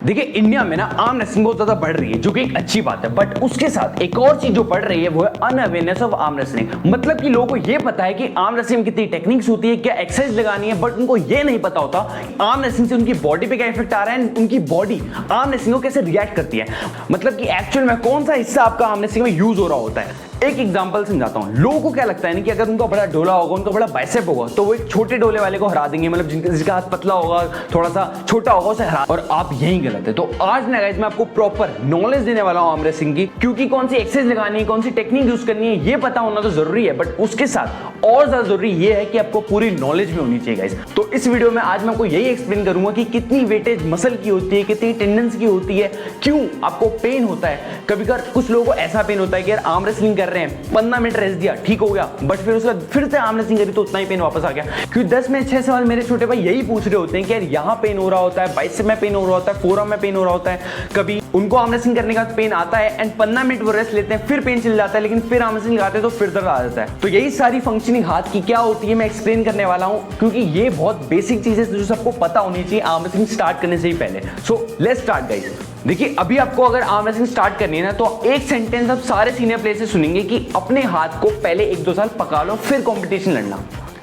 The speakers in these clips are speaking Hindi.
देखिए इंडिया में ना आर्म रेसलिंग बहुत ज्यादा बढ़ रही है, जो कि एक अच्छी बात है। बट उसके साथ एक और चीज जो बढ़ रही है वो है अनअवेयरनेस ऑफ आर्म रेसलिंग। मतलब कि लोगों को ये पता है कि आर्म रेसलिंग में कितनी टेक्निक्स होती है, क्या एक्सरसाइज लगानी है, बट उनको ये नहीं पता होता आर्म रेसलिंग से उनकी बॉडी पे क्या इफेक्ट आ रहा है, उनकी बॉडी आर्म रेसलिंग को कैसे रिएक्ट करती है। मतलब कि एक्चुअल में कौन सा हिस्सा आपका आर्म रेसलिंग में यूज हो रहा होता है। एक एग्जांपल समझाता हूं। लोगों को क्या लगता है ना कि अगर उनका बड़ा डोला होगा, उनका बड़ा बाइसेप होगा, तो वो एक छोटे डोले वाले को हरा देंगे। मतलब जिसका हाथ पतला होगा, थोड़ा सा छोटा होगा, उसे हरा। और आप यही गलत है। तो आज ना गाइस मैं आपको प्रॉपर नॉलेज देने वाला हूं आर्म रेसलिंग की, क्योंकि कौन सी एक्सरसाइज लगानी है, कौन सी टेक्निक यूज करनी है, ये पता होना तो जरूरी है। बट उसके साथ और ज्यादा जरूरी ये है कि आपको पूरी नॉलेज भी होनी चाहिए गाइस। तो इस वीडियो में आज मैं आपको यही एक्सप्लेन करूंगा कि कितनी वेटेज मसल की होती है, कितनी टेंडेंस की होती है, क्यों आपको पेन होता है। कभी कभार कुछ लोगों को ऐसा पेन होता है कि यार आर्म रेसलिंग कर रहे हैं, 15 मिनट रेस्ट दिया, ठीक हो गया, बट फिर उसके बाद फिर से आर्म रेसलिंग करी तो उतना ही पेन वापस आ गया। क्योंकि 10 में 6 सवाल मेरे छोटे भाई यही पूछ रहे होते हैं कि यार यहाँ पेन हो रहा होता है, बाइसेप में पेन हो रहा होता है, फोरआर्म में पेन हो रहा होता है। कभी उनको आर्म रेसलिंग करने का पेन आता है एंड 15 मिनट वो रेस्ट लेते हैं, फिर पेन चल जाता है, लेकिन फिर आर्म रेसलिंग लगाते हैं तो फिर दर्द आ जाता है। तो यही सारी फंक्शनिंग हाथ की क्या होती है मैं एक्सप्लेन करने वाला हूं, क्योंकि ये बहुत बेसिक चीजें जो सबको पता होनी चाहिए आर्म रेसलिंग स्टार्ट करने से ही पहले। So let's start guys. देखिए अभी आपको अगर आर्म रेसलिंग स्टार्ट करनी है ना, तो एक सेंटेंस आप सारे सीनियर प्लेयर से सुनेंगे कि अपने हाथ को पहले 1-2 साल पका लो, फिर कंपटीशन लड़ना।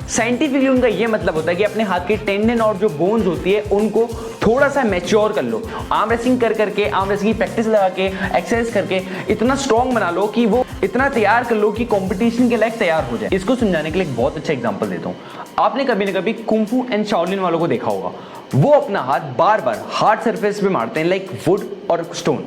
साइंटिफिकली उनका ये मतलब होता है कि अपने हाथ के टेंडन और जो बोन्स होती है उनको थोड़ा सा मैच्योर कर लो। आर्म रेसलिंग कर करके, आर्म रेसलिंग की प्रैक्टिस लगा के, एक्सरसाइज करके इतना स्ट्रॉन्ग बना लो कि वो इतना तैयार कर लो कि कंपटीशन के लायक तैयार हो जाए। इसको समझाने के लिए एक बहुत अच्छा एग्जांपल देता हूँ। आपने कभी ना कभी कुंग फू एंड शाओलिन वालों को देखा होगा, वो अपना हाथ बार बार हार्ड सरफेस पे मारते हैं, लाइक वुड और स्टोन।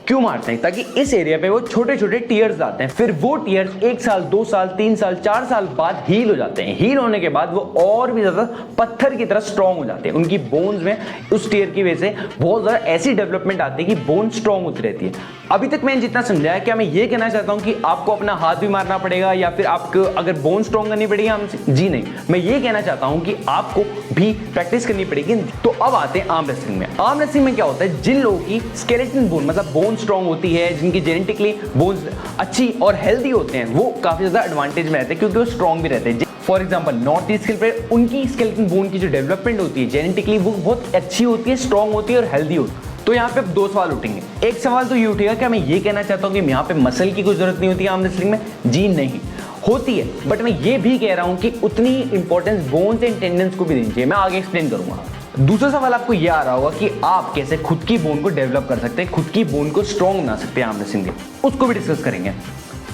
क्यों मारते हैं? ताकि इस एरिया पे वो छोटे छोटे टीयर्स आते हैं, फिर वो टीयर्स 1 साल 2 साल 3 साल 4 साल बाद हील हो जाते हैं। हील होने के बाद वो और भी ज्यादा पत्थर की तरह स्ट्रॉन्ग हो जाते हैं। उनकी बोन्स में उस टीयर की वजह से बहुत ज्यादा ऐसी डेवलपमेंट आती है कि बोन स्ट्रॉन्ग होती रहती है। अभी तक मैंने जितना समझा है, क्या मैं ये कहना चाहता हूं कि आपको अपना हाथ भी मारना पड़ेगा या फिर आपको अगर बोन स्ट्रॉन्ग करनी पड़ेगी हमसे? जी नहीं, मैं ये कहना चाहता हूं कि आपको भी प्रैक्टिस करनी पड़ेगी। तो अब आते हैं आर्म रेसलिंग में। आर्म रेसलिंग में क्या होता है, जिन लोगों की स्केलेटन बोन मतलब बोन स्ट्रॉन्ग होती है, जिनकी जेनेटिकली बोन्स अच्छी और हेल्दी होते हैं, वो काफी ज्यादा एडवांटेज में रहते हैं, क्योंकि वो स्ट्रॉन्ग भी रहते हैं। फॉर एग्जाम्पल नॉर्थ ईस्ट के उनकी स्केलेटन बोन की जो डेवलपमेंट होती है जेनेटिकली, वो बहुत अच्छी होती है, स्ट्रॉन्ग होती है और हेल्दी होती है। तो यहाँ पे अब 2 सवाल उठेंगे। एक सवाल तो ये उठेगा, क्या मैं ये कहना चाहता हूँ कि यहाँ पे मसल की कोई जरूरत नहीं होती है आर्म रेसलिंग में? जी नहीं, होती है। बट मैं ये भी कह रहा हूँ कि उतनी इंपॉर्टेंस बोन्स एंड टेंडेंस को भी देनी चाहिए। मैं आगे एक्सप्लेन करूंगा। दूसरा सवाल आपको ये आ रहा होगा कि आप कैसे खुद की बोन को डेवलप कर सकते हैं, खुद की बोन को स्ट्रॉन्ग बना सकते हैं आर्म रेसलिंग के, उसको भी डिस्कस करेंगे।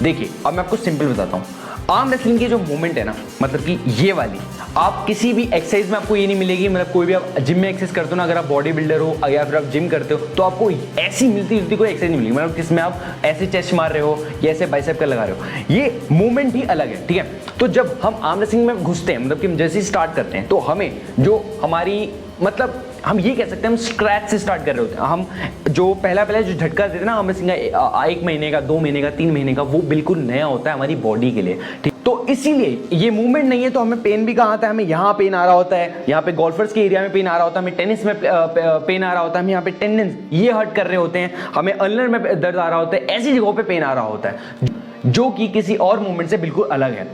देखिए अब मैं आपको सिंपल बताता हूँ। आर्म रेसलिंग की जो मूवमेंट है ना, मतलब कि ये वाली, आप किसी भी एक्सरसाइज में आपको ये नहीं मिलेगी। मतलब कोई भी आप जिम में एक्सरसाइज करते हो ना, अगर आप बॉडी बिल्डर हो या फिर आप जिम करते हो, तो आपको ऐसी मिलती जुलती कोई एक्सरसाइज नहीं मिलेगी। मतलब किसमें आप ऐसे चेस्ट मार रहे हो या ऐसे बाइसेप कर लगा रहे हो, ये मूवमेंट ही अलग है, ठीक है। तो जब हम आर्म रेसलिंग में घुसते हैं, मतलब कि हम जैसे ही स्टार्ट करते हैं, तो हमें जो हमारी मतलब हम ये कह सकते हैं हम स्क्रैच से स्टार्ट कर रहे होते हैं। हम जो पहला जो झटका देते हैं ना आर्म रेसलिंग का, 1 महीने का, 2 महीने का, 3 महीने का, वो बिल्कुल नया होता है हमारी बॉडी के लिए, ठीक। तो इसीलिए ये मूवमेंट नहीं है, तो हमें पेन भी कहाँ आता है, हमें यहाँ पेन आ रहा होता है, यहाँ पे गोल्फर्स के एरिया में पेन आ रहा होता है, हमें टेनिस में पेन आ रहा होता है, हमें यहाँ पे टेंडेंस ये हर्ट कर रहे होते हैं, हमें अल्नर में दर्द आ रहा होता है, ऐसी जगहों पे पेन आ रहा होता है, जो कि किसी और मूवमेंट से बिल्कुल अलग है।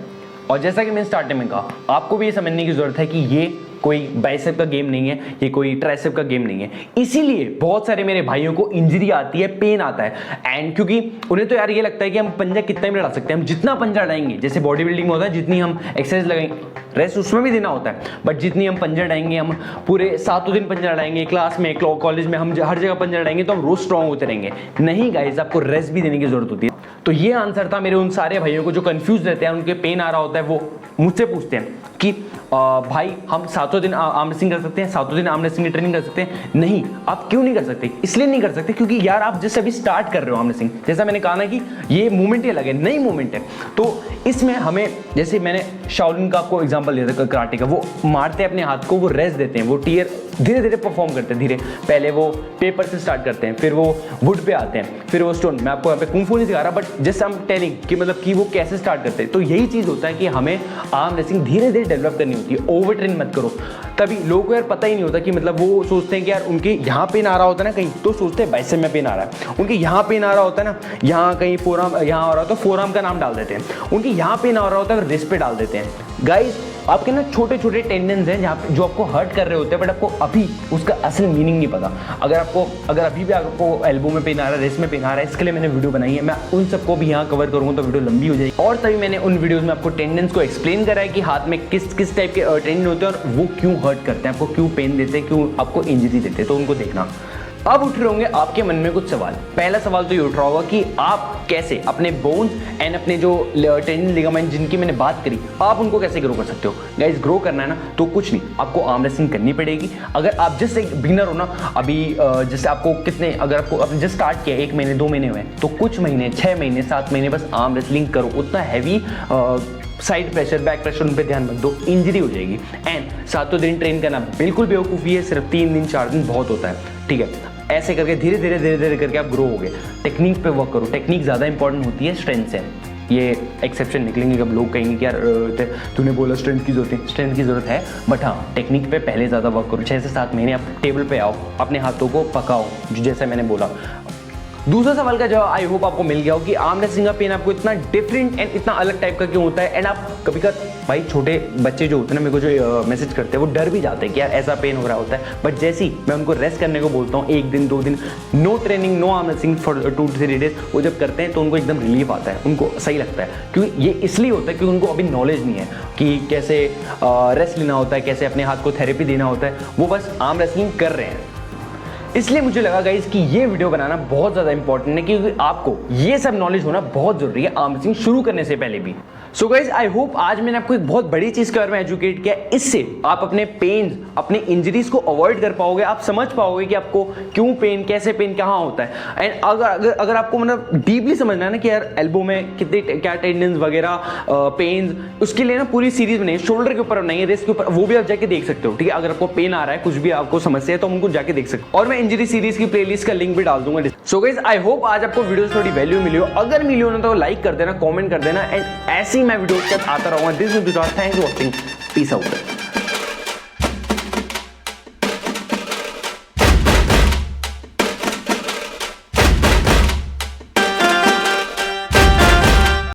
और जैसा कि मैंने स्टार्टिंग में कहा, आपको भी ये समझने की जरूरत है कि ये कोई बाइसेप का गेम नहीं है, ये कोई ट्राइसेप का गेम नहीं है। इसीलिए बहुत सारे मेरे भाइयों को इंजरी आती है, पेन आता है, एंड क्योंकि उन्हें तो यार ये लगता है कि हम पंजा कितना भी लड़ा सकते हैं, हम जितना पंजा लड़ाएंगे, जैसे बॉडी बिल्डिंग में होता है, जितनी हम एक्सरसाइज लगाएंगे, रेस्ट उसमें भी देना होता है, बट जितनी हम पंजा लड़ाएंगे, हम पूरे 7 दिन पंजा लड़ाएंगे, क्लास में, कॉलेज में, हम हर जगह पंजा लड़ाएंगे, तो हम रोज स्ट्रॉन्ग होते रहेंगे। नहीं गाइज, आपको रेस्ट भी देने की जरूरत होती है। तो ये आंसर था मेरे उन सारे भाइयों को जो कंफ्यूज रहते हैं, उनके पेन आ रहा होता है, वो मुझसे पूछते हैं कि भाई हम 7 दिन आर्म रेसलिंग कर सकते हैं, 7 दिन आर्म रेसलिंग की ट्रेनिंग कर सकते हैं? नहीं। आप क्यों नहीं कर सकते? इसलिए नहीं कर सकते क्योंकि यार आप जैसे अभी स्टार्ट कर रहे हो आर्म रेसलिंग, जैसा मैंने कहा ना कि ये मूवमेंट ही अलग है, नई मूवमेंट है। तो इसमें हमें, जैसे मैंने शाओलिन का आपको एग्जांपल दिया था कराटे का, वो मारते हैं अपने हाथ को, वो रेस्ट देते हैं, वो टीयर धीरे धीरे परफॉर्म करते हैं, धीरे। पहले वो पेपर से स्टार्ट करते हैं, फिर वो वुड पे आते हैं, फिर वो स्टोन। मैं आपको यहाँ पे कुंग फू नहीं सिखा रहा, but just I am telling कि मतलब कि वो कैसे स्टार्ट करते हैं। तो यही चीज होता है कि हमें आर्म रेसलिंग धीरे धीरे डेवलप करनी होती है, ओवर ट्रेन मत करो। तभी लोगों को यार पता ही नहीं होता कि मतलब वो सोचते हैं कि यार उनके यहाँ पेन आ रहा होता है ना कहीं, तो सोचते हैं बाइसेप में पेन आ रहा है, उनके यहाँ पेन आ रहा होता है ना, यहाँ कहीं फोरआर्म यहाँ आ रहा होता है, फोरआर्म का नाम डाल देते हैं, उनके यहाँ पेन आ रहा होता है, रिस्ट पे डाल देते हैं। गाइस आपके ना छोटे छोटे टेंडेंस हैं जहाँ जो आपको हर्ट कर रहे होते हैं, बट आपको अभी उसका असल मीनिंग नहीं पता। अगर अभी भी आपको एल्बो में पेन आ रहा है, रिस्ट में पेन आ रहा है, इसके लिए मैंने वीडियो बनाई है। मैं उन सबको भी यहाँ कवर करूँगा तो वीडियो लंबी हो जाएगी। और तभी मैंने उन वीडियोज़ में आपको टेंडेंस को एक्सप्लेन करा है कि हाथ में किस किस टाइप के टेंडेंस होते हैं और वो क्यों हर्ट करते हैं, आपको क्यों पेन देते हैं, क्यों आपको इंजरी देते हैं, तो उनको देखना। अब उठ रहे होंगे आपके मन में कुछ सवाल। पहला सवाल तो ये उठ रहा होगा कि आप कैसे अपने बोन्स एंड अपने जो टेंडन लिगामेंट जिनकी मैंने बात करी, आप उनको कैसे ग्रो कर सकते हो। गाइस, ग्रो करना है ना तो कुछ नहीं, आपको आर्म रेसलिंग करनी पड़ेगी। अगर आप जस्ट एक बिगिनर हो ना, अभी जैसे आपको अगर आपको आपने जस्ट स्टार्ट किया 1 महीने 2 महीने हुए, तो कुछ महीने 6 महीने 7 महीने बस आर्म रेसलिंग करो। उतना heavy side pressure, back pressure उन पे ध्यान मत दो, इंजरी हो जाएगी। एंड 7 दिन ट्रेन करना बिल्कुल बेवकूफ़ी है, सिर्फ 3 दिन 4 दिन बहुत होता है, ठीक है। ऐसे करके धीरे धीरे करके आप ग्रो होगे। टेक्निक पे वर्क करो, टेक्निक ज़्यादा इंपॉर्टेंट होती है स्ट्रेंथ से। ये एक्सेप्शन निकलेंगे जब लोग कहेंगे कि यार तूने बोला स्ट्रेंथ की ज़रूरत है, बट हाँ, टेक्निक पे पहले ज़्यादा वर्क करो। 6 से 7 महीने आप टेबल पे आओ, अपने हाथों को पकाओ, जैसे मैंने बोला। दूसरा सवाल का जवाब आई होप आपको मिल गया हो कि आर्म रेसलिंग का पेन आपको इतना डिफरेंट एंड इतना अलग टाइप का क्यों होता है। एंड आप कभी भाई छोटे बच्चे जो होते हैं ना, मेरे को जो मैसेज करते हैं, वो डर भी जाते हैं कि यार ऐसा पेन हो रहा होता है। बट जैसे ही मैं उनको रेस्ट करने को बोलता हूँ, 1 दिन 2 दिन no training, no arm wrestling for 2 to 3 days, वो जब करते हैं तो उनको एकदम रिलीफ आता है, उनको सही लगता है। क्योंकि ये इसलिए होता है क्योंकि उनको अभी नॉलेज नहीं है कि कैसे रेस्ट लेना होता है, कैसे अपने हाथ को थेरेपी देना होता है। वो बस आर्म रेसलिंग कर रहे हैं। इसलिए मुझे लगा गाइस कि ये वीडियो बनाना बहुत ज़्यादा इंपॉर्टेंट है, क्योंकि आपको ये सब नॉलेज होना बहुत ज़रूरी है आर्म रेसलिंग शुरू करने से पहले भी। सो गाइस, आई होप आज मैंने आपको एक बहुत बड़ी चीज़ के बारे में एजुकेट किया। इससे आप अपने पेन, अपने इंजरीज को अवॉइड कर पाओगे। आप समझ पाओगे कि आपको क्यों पेन, कैसे पेन, कहाँ होता है। एंड अगर आपको मतलब डीपली समझना है ना कि यार एल्बो में कितने क्या टेंडेंस वगैरह पेन, उसके लिए ना पूरी सीरीज बनाई, शोल्डर के ऊपर बनाई, रिस्ट के ऊपर, वो भी आप जाके देख सकते हो, ठीक है। अगर आपको पेन आ रहा है, कुछ भी आपको समस्या है, तो हम उनको जाके देख सकते हो। और मैं इंजरी सीरीज की प्लेलिस्ट का लिंक भी डाल दूंगा। सो गाइस, आई होप आज आपको वीडियो थोड़ी वैल्यू मिली हो। अगर मिली हो ना तो लाइक कर देना, कमेंट कर देना। एंड ऐसे ही मैं वीडियो के साथ आता रहूंगा। This is without, thanks for watching, peace out.